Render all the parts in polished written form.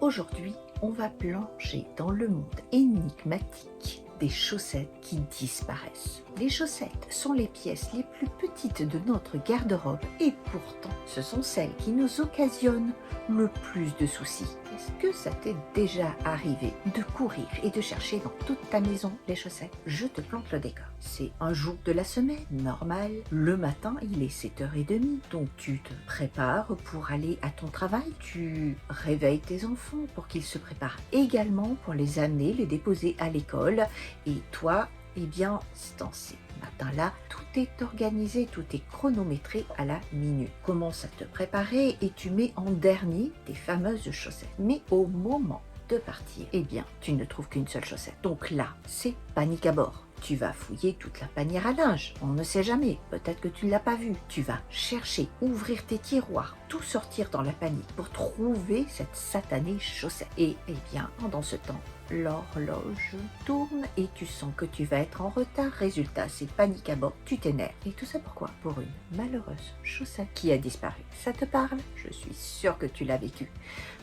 Aujourd'hui, on va plonger dans le monde énigmatique des chaussettes qui disparaissent. Les chaussettes sont les pièces les plus petites de notre garde-robe et pourtant, ce sont celles qui nous occasionnent le plus de soucis. Est-ce que ça t'est déjà arrivé de courir et de chercher dans toute ta maison les chaussettes? Je te plante le décor. C'est un jour de la semaine, normal. Le matin, il est 7h30, donc tu te prépares pour aller à ton travail. Tu réveilles tes enfants pour qu'ils se préparent également pour les amener, les déposer à l'école. Et toi, eh bien, dans ces matins-là, tout est organisé, tout est chronométré à la minute. Commence à te préparer et tu mets en dernier tes fameuses chaussettes. Mais au moment de partir, eh bien, tu ne trouves qu'une seule chaussette. Donc là, c'est panique à bord. Tu vas fouiller toute la panière à linge, on ne sait jamais, peut-être que tu ne l'as pas vue. Tu vas chercher, ouvrir tes tiroirs, tout sortir dans la panique pour trouver cette satanée chaussette. Et eh bien, pendant ce temps, l'horloge tourne et tu sens que tu vas être en retard. Résultat, c'est panique à bord, tu t'énerves. Et tout ça pourquoi? Pour une malheureuse chaussette qui a disparu. Ça te parle? Je suis sûre que tu l'as vécu.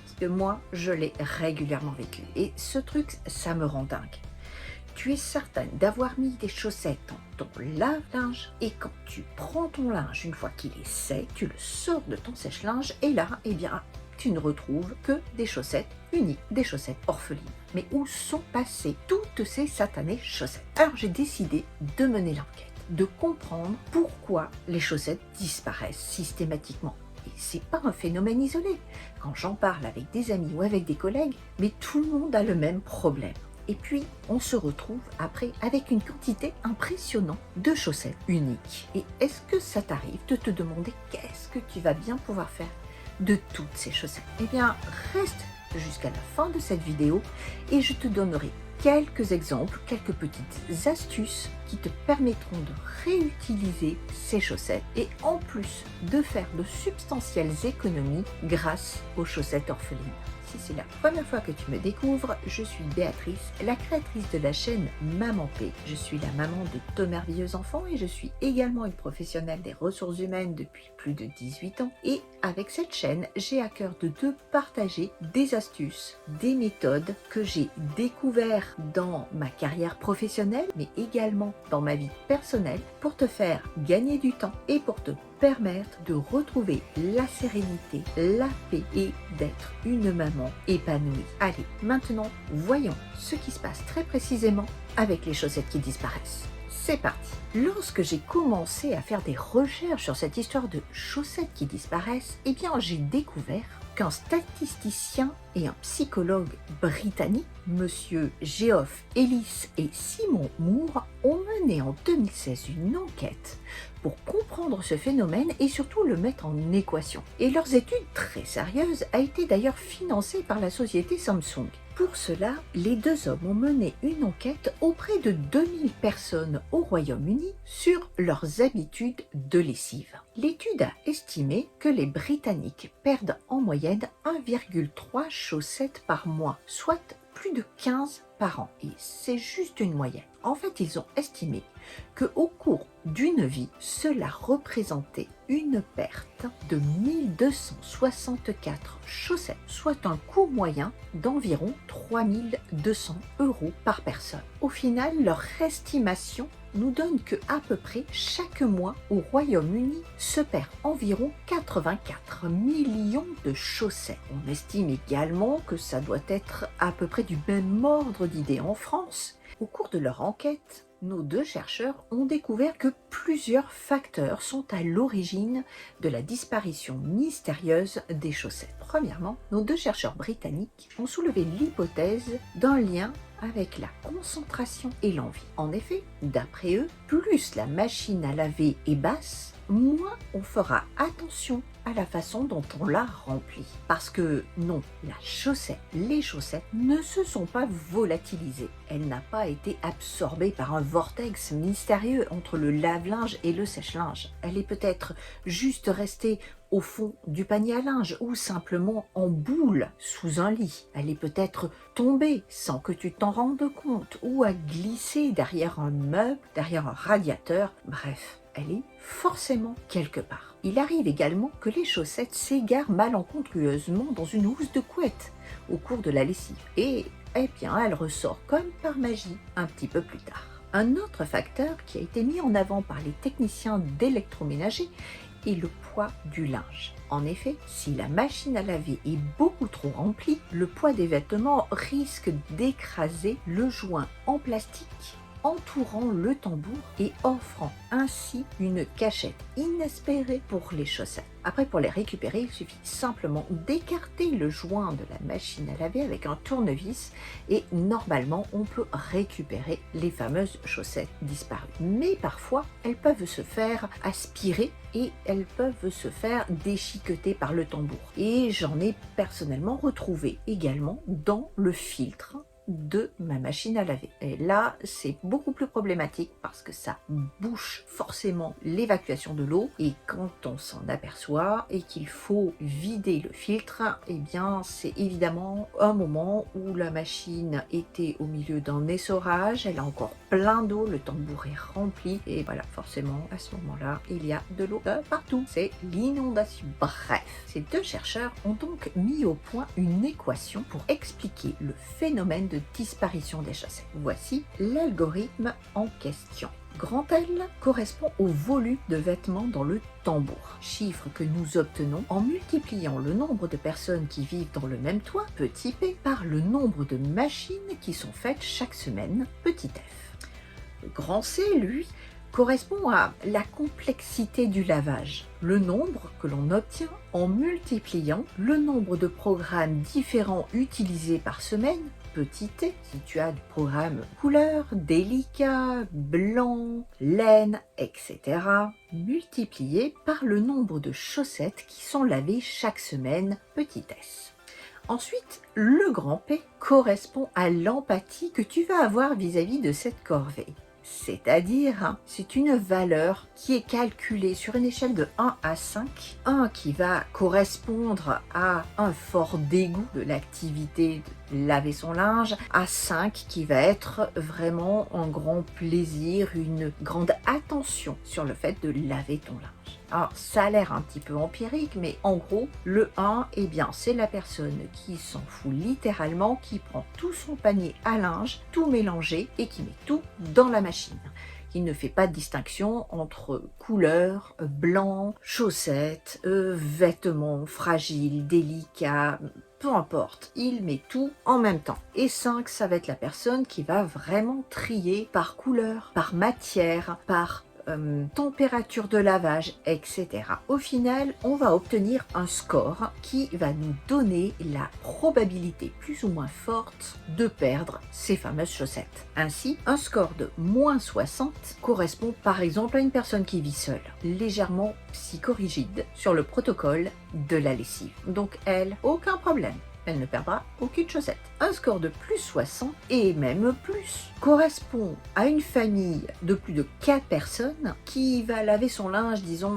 Parce que moi, je l'ai régulièrement vécu. Et ce truc, ça me rend dingue. Tu es certaine d'avoir mis des chaussettes dans ton lave-linge et quand tu prends ton linge, une fois qu'il est sec, tu le sors de ton sèche-linge et là, eh bien, tu ne retrouves que des chaussettes uniques, des chaussettes orphelines. Mais où sont passées toutes ces satanées chaussettes? Alors j'ai décidé de mener l'enquête, de comprendre pourquoi les chaussettes disparaissent systématiquement. Et c'est pas un phénomène isolé. Quand j'en parle avec des amis ou avec des collègues, mais tout le monde a le même problème. Et puis, on se retrouve après avec une quantité impressionnante de chaussettes uniques. Et est-ce que ça t'arrive de te demander qu'est-ce que tu vas bien pouvoir faire de toutes ces chaussettes? Eh bien, reste jusqu'à la fin de cette vidéo et je te donnerai quelques exemples, quelques petites astuces qui te permettront de réutiliser ces chaussettes et en plus de faire de substantielles économies grâce aux chaussettes orphelines. Si c'est la première fois que tu me découvres, je suis Béatrice, la créatrice de la chaîne Maman P. Je suis la maman de deux merveilleux enfants et je suis également une professionnelle des ressources humaines depuis plus de 18 ans. Et avec cette chaîne, j'ai à cœur de te partager des astuces, des méthodes que j'ai découvertes dans ma carrière professionnelle, mais également dans ma vie personnelle pour te faire gagner du temps et pour te permettre de retrouver la sérénité, la paix et d'être une maman épanouie. Allez, maintenant, voyons ce qui se passe très précisément avec les chaussettes qui disparaissent. C'est parti! Lorsque j'ai commencé à faire des recherches sur cette histoire de chaussettes qui disparaissent, eh bien j'ai découvert qu'un statisticien et un psychologue britannique, monsieur Geoff Ellis et Simon Moore, ont mené en 2016 une enquête pour comprendre ce phénomène et surtout le mettre en équation. Et leurs études très sérieuses a été d'ailleurs financée par la société Samsung. Pour cela, les deux hommes ont mené une enquête auprès de 2000 personnes au Royaume-Uni sur leurs habitudes de lessive. L'étude a estimé que les Britanniques perdent en moyenne 1,3 chaussettes par mois, soit plus de 15 par an. Et c'est juste une moyenne. En fait, ils ont estimé qu'au cours d'une vie, cela représentait une perte de 1264 chaussettes, soit un coût moyen d'environ 3200 € par personne. Au final, leur estimation nous donne que à peu près chaque mois au Royaume-Uni se perd environ 84 millions de chaussettes. On estime également que ça doit être à peu près du même ordre d'idée en France. Au cours de leur enquête, nos deux chercheurs ont découvert que plusieurs facteurs sont à l'origine de la disparition mystérieuse des chaussettes. Premièrement, nos deux chercheurs britanniques ont soulevé l'hypothèse d'un lien avec la concentration et l'envie. En effet, d'après eux, plus la machine à laver est basse, moins on fera attention à la façon dont on la remplit. Parce que non, les chaussettes ne se sont pas volatilisées. Elle n'a pas été absorbée par un vortex mystérieux entre le lave-linge et le sèche-linge. Elle est peut-être juste restée au fond du panier à linge ou simplement en boule sous un lit. Elle est peut-être tombée sans que tu t'en rendes compte ou a glissé derrière un meuble, derrière un radiateur. Bref, elle est forcément quelque part. Il arrive également que les chaussettes s'égarent malencontreusement dans une housse de couette au cours de la lessive. Et eh bien, elle ressort comme par magie un petit peu plus tard. Un autre facteur qui a été mis en avant par les techniciens d'électroménager est le poids du linge. En effet, si la machine à laver est beaucoup trop remplie, le poids des vêtements risque d'écraser le joint en plastique entourant le tambour et offrant ainsi une cachette inespérée pour les chaussettes. Après, pour les récupérer, il suffit simplement d'écarter le joint de la machine à laver avec un tournevis et normalement on peut récupérer les fameuses chaussettes disparues. Mais parfois, elles peuvent se faire aspirer et elles peuvent se faire déchiqueter par le tambour. Et j'en ai personnellement retrouvé également dans le filtre de ma machine à laver. Et là, c'est beaucoup plus problématique parce que ça bouche forcément l'évacuation de l'eau et quand on s'en aperçoit et qu'il faut vider le filtre, eh bien, c'est évidemment un moment où la machine était au milieu d'un essorage, elle a encore plein d'eau, le tambour est rempli et voilà, forcément, à ce moment-là, il y a de l'eau partout. C'est l'inondation. Bref, ces deux chercheurs ont donc mis au point une équation pour expliquer le phénomène de disparition des chaussettes. Voici l'algorithme en question. Grand L correspond au volume de vêtements dans le tambour, chiffre que nous obtenons en multipliant le nombre de personnes qui vivent dans le même toit, petit p, par le nombre de machines qui sont faites chaque semaine, petit f. Le grand C, lui, correspond à la complexité du lavage, le nombre que l'on obtient en multipliant le nombre de programmes différents utilisés par semaine, petit t, si tu as du programme couleur, délicat, blanc, laine, etc., multiplié par le nombre de chaussettes qui sont lavées chaque semaine, petit s. Ensuite, le grand P correspond à l'empathie que tu vas avoir vis-à-vis de cette corvée. C'est-à-dire, c'est une valeur qui est calculée sur une échelle de 1 à 5. 1 qui va correspondre à un fort dégoût de l'activité de laver son linge, à 5 qui va être vraiment un grand plaisir, une grande attention sur le fait de laver ton linge. Alors, ça a l'air un petit peu empirique, mais en gros, le 1, eh bien, c'est la personne qui s'en fout littéralement, qui prend tout son panier à linge, tout mélangé, et qui met tout dans la machine. Il ne fait pas de distinction entre couleurs, blanc, chaussettes, vêtements fragiles, délicats, peu importe, il met tout en même temps. Et 5, ça va être la personne qui va vraiment trier par couleur, par matière, par température de lavage, etc. Au final, on va obtenir un score qui va nous donner la probabilité plus ou moins forte de perdre ces fameuses chaussettes. Ainsi, un score de moins 60 correspond par exemple à une personne qui vit seule, légèrement psychorigide sur le protocole de la lessive. Donc elle, aucun problème. Elle ne perdra aucune chaussette. Un score de plus 60 et même plus correspond à une famille de plus de 4 personnes qui va laver son linge, disons,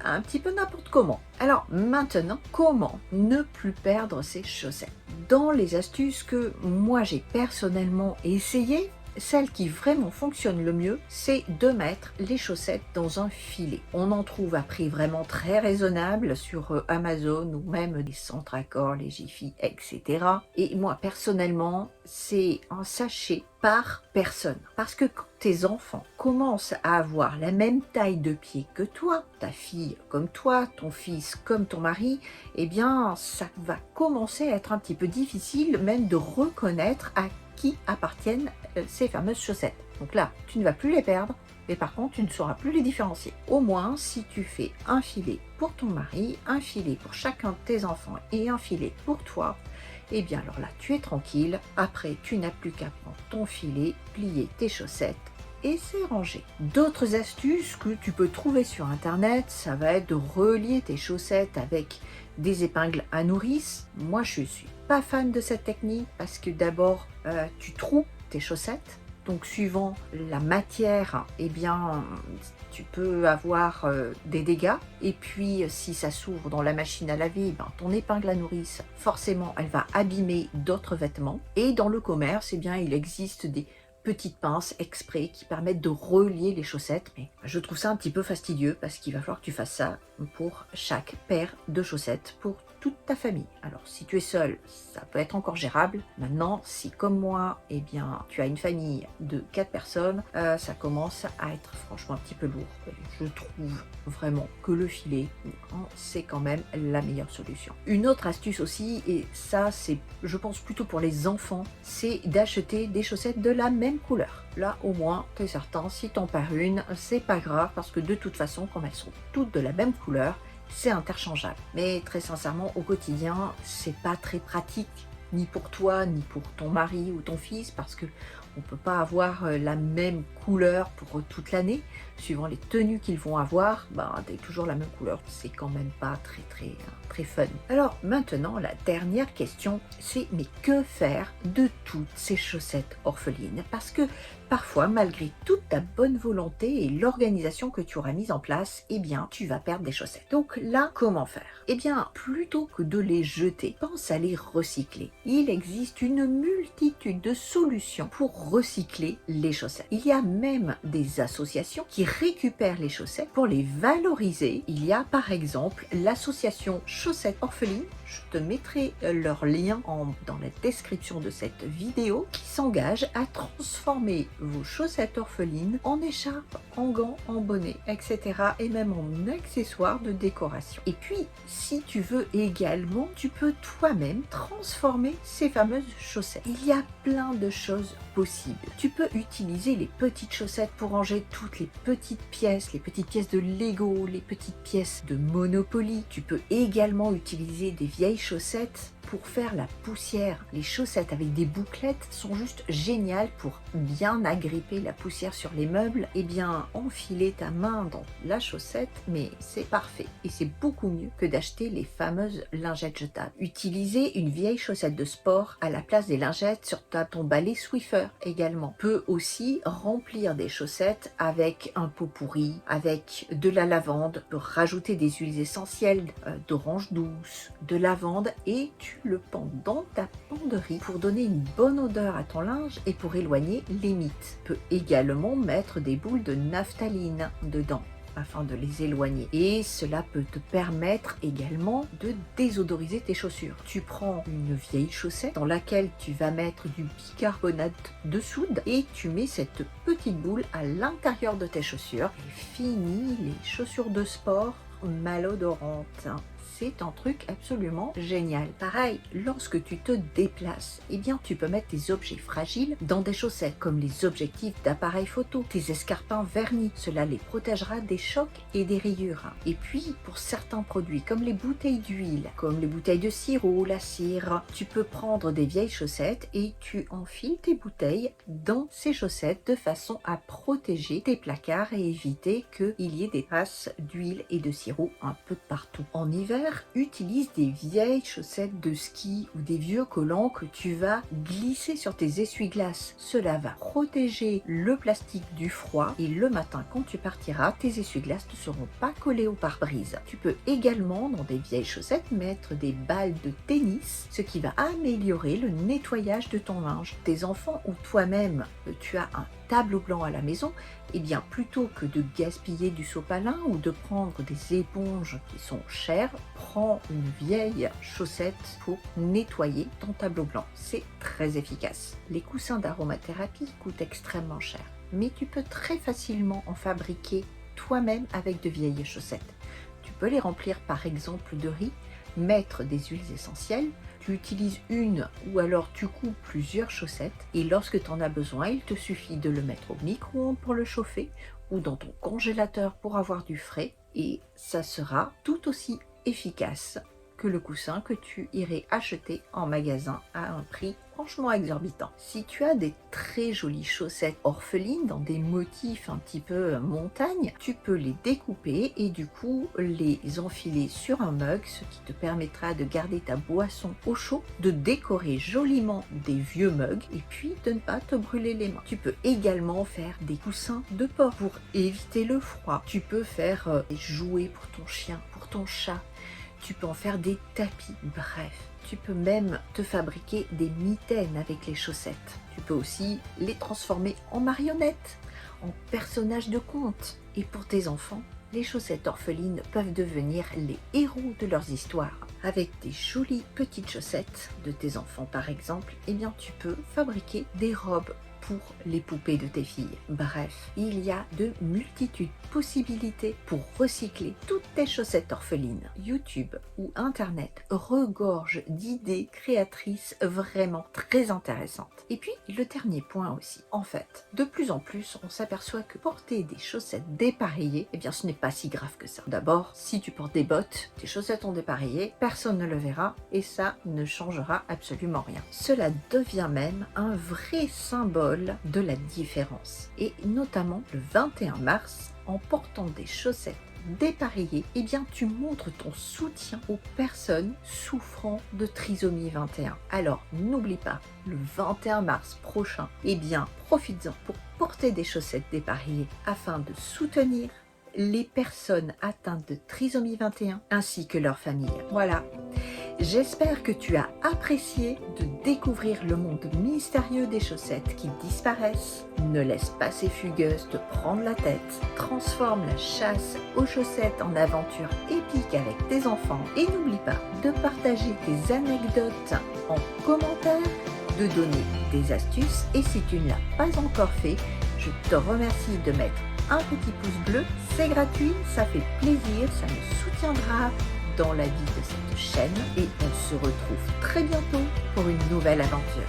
un petit peu n'importe comment. Alors maintenant, comment ne plus perdre ses chaussettes? Dans les astuces que moi j'ai personnellement essayées, celle qui vraiment fonctionne le mieux, c'est de mettre les chaussettes dans un filet. On en trouve à prix vraiment très raisonnable sur Amazon ou même les Centre Accor, les Jiffy, etc. Et moi, personnellement, c'est un sachet par personne. Parce que quand tes enfants commencent à avoir la même taille de pied que toi, ta fille comme toi, ton fils comme ton mari, eh bien, ça va commencer à être un petit peu difficile même de reconnaître à qui appartiennent ces fameuses chaussettes. Donc là, tu ne vas plus les perdre, mais par contre, tu ne sauras plus les différencier. Au moins, si tu fais un filet pour ton mari, un filet pour chacun de tes enfants et un filet pour toi, eh bien alors là, tu es tranquille. Après, tu n'as plus qu'à prendre ton filet, plier tes chaussettes et c'est rangé. D'autres astuces que tu peux trouver sur internet, ça va être de relier tes chaussettes avec des épingles à nourrice. Moi, je suis pas fan de cette technique parce que d'abord, tu troues tes chaussettes. Donc, suivant la matière, eh bien, tu peux avoir des dégâts. Et puis, si ça s'ouvre dans la machine à laver, ben, ton épingle à nourrice, forcément, elle va abîmer d'autres vêtements. Et dans le commerce, eh bien, il existe des petites pinces exprès qui permettent de relier les chaussettes. Mais je trouve ça un petit peu fastidieux parce qu'il va falloir que tu fasses ça pour chaque paire de chaussettes pour toute ta famille. Alors si tu es seul, ça peut être encore gérable. Maintenant, si comme moi, eh bien, tu as une famille de 4 personnes, ça commence à être franchement un petit peu lourd. Je trouve vraiment que le filet, c'est quand même la meilleure solution. Une autre astuce aussi, et ça c'est, je pense plutôt pour les enfants, c'est d'acheter des chaussettes de la même couleur. Là au moins, tu es certain, si t'en perds une, c'est pas grave parce que de toute façon, comme elles sont toutes de la même couleur, c'est interchangeable. Mais très sincèrement, au quotidien, c'est pas très pratique, ni pour toi, ni pour ton mari ou ton fils, parce que on peut pas avoir la même couleur pour toute l'année. Suivant les tenues qu'ils vont avoir, toujours la même couleur, c'est quand même pas très fun. Alors maintenant, la dernière question, c'est mais que faire de toutes ces chaussettes orphelines? Parce que parfois, malgré toute ta bonne volonté et l'organisation que tu auras mise en place, eh bien, tu vas perdre des chaussettes. Donc là, comment faire? Eh bien, plutôt que de les jeter, pense à les recycler. Il existe une multitude de solutions pour recycler les chaussettes. Il y a même des associations qui récupèrent les chaussettes pour les valoriser. Il y a par exemple l'association Chaussettes Orphelines. Je te mettrai leur lien dans la description de cette vidéo, qui s'engage à transformer vos chaussettes orphelines en écharpes, en gants, en bonnets, etc. et même en accessoires de décoration. Et puis, si tu veux également, tu peux toi-même transformer ces fameuses chaussettes. Il y a plein de choses possibles. Tu peux utiliser les petites chaussettes pour ranger toutes les petites pièces de Lego, les petites pièces de Monopoly. Tu peux également utiliser des vieilles chaussettes pour faire la poussière. Les chaussettes avec des bouclettes sont juste géniales pour bien agripper la poussière sur les meubles. Et bien, enfiler ta main dans la chaussette, mais c'est parfait. Et c'est beaucoup mieux que d'acheter les fameuses lingettes jetables. Utiliser une vieille chaussette de sport à la place des lingettes sur ton balai Swiffer également. Peut aussi remplir des chaussettes avec un pot pourri, avec de la lavande, peut rajouter des huiles essentielles, d'orange douce, de lavande, et tu le pends dans ta penderie pour donner une bonne odeur à ton linge et pour éloigner les mites. Tu peux également mettre des boules de naphtaline dedans afin de les éloigner, et cela peut te permettre également de désodoriser tes chaussures. Tu prends une vieille chaussette dans laquelle tu vas mettre du bicarbonate de soude et tu mets cette petite boule à l'intérieur de tes chaussures et fini les chaussures de sport malodorantes. C'est un truc absolument génial. Pareil, lorsque tu te déplaces, eh bien tu peux mettre tes objets fragiles dans des chaussettes, comme les objectifs d'appareil photo, tes escarpins vernis. Cela les protégera des chocs et des rayures. Et puis, pour certains produits, comme les bouteilles d'huile, comme les bouteilles de sirop, la cire, tu peux prendre des vieilles chaussettes et tu enfiles tes bouteilles dans ces chaussettes de façon à protéger tes placards et éviter qu'il y ait des traces d'huile et de sirop un peu partout. En hiver, utilise des vieilles chaussettes de ski ou des vieux collants que tu vas glisser sur tes essuie-glaces. Cela va protéger le plastique du froid et le matin quand tu partiras, tes essuie-glaces ne seront pas collés au pare-brise. Tu peux également dans des vieilles chaussettes mettre des balles de tennis, ce qui va améliorer le nettoyage de ton linge. Tes enfants ou toi-même, tu as un tableau blanc à la maison, et bien plutôt que de gaspiller du sopalin ou de prendre des éponges qui sont chères, prends une vieille chaussette pour nettoyer ton tableau blanc. C'est très efficace. Les coussins d'aromathérapie coûtent extrêmement cher, mais tu peux très facilement en fabriquer toi-même avec de vieilles chaussettes. Tu peux les remplir par exemple de riz, mettre des huiles essentielles, tu utilises une ou alors tu coupes plusieurs chaussettes et lorsque tu en as besoin, il te suffit de le mettre au micro-ondes pour le chauffer ou dans ton congélateur pour avoir du frais et ça sera tout aussi efficace que le coussin que tu irais acheter en magasin à un prix franchement exorbitant. Si tu as des très jolies chaussettes orphelines dans des motifs un petit peu montagne, tu peux les découper et du coup les enfiler sur un mug, ce qui te permettra de garder ta boisson au chaud, de décorer joliment des vieux mugs et puis de ne pas te brûler les mains. Tu peux également faire des coussins de porc pour éviter le froid. Tu peux faire des jouets pour ton chien, pour ton chat. Tu peux en faire des tapis, bref. Tu peux même te fabriquer des mitaines avec les chaussettes. Tu peux aussi les transformer en marionnettes, en personnages de contes. Et pour tes enfants, les chaussettes orphelines peuvent devenir les héros de leurs histoires. Avec des jolies petites chaussettes de tes enfants par exemple, eh bien tu peux fabriquer des robes pour les poupées de tes filles. Bref, il y a de multitudes de possibilités pour recycler toutes tes chaussettes orphelines. YouTube ou Internet regorge d'idées créatrices vraiment très intéressantes. Et puis, le dernier point aussi. En fait, de plus en plus, on s'aperçoit que porter des chaussettes dépareillées, eh bien, ce n'est pas si grave que ça. D'abord, si tu portes des bottes, tes chaussettes ont dépareillé, personne ne le verra et ça ne changera absolument rien. Cela devient même un vrai symbole de la différence. Et notamment le 21 mars, en portant des chaussettes dépareillées, eh bien tu montres ton soutien aux personnes souffrant de trisomie 21. Alors n'oublie pas, le 21 mars prochain, eh bien profites-en pour porter des chaussettes dépareillées afin de soutenir les personnes atteintes de trisomie 21 ainsi que leurs familles. Voilà. J'espère que tu as apprécié de découvrir le monde mystérieux des chaussettes qui disparaissent. Ne laisse pas ces fugueuses te prendre la tête. Transforme la chasse aux chaussettes en aventure épique avec tes enfants. Et n'oublie pas de partager tes anecdotes en commentaire, de donner des astuces. Et si tu ne l'as pas encore fait, je te remercie de mettre un petit pouce bleu. C'est gratuit, ça fait plaisir, ça me soutiendra dans la vie de cette chaîne et on se retrouve très bientôt pour une nouvelle aventure.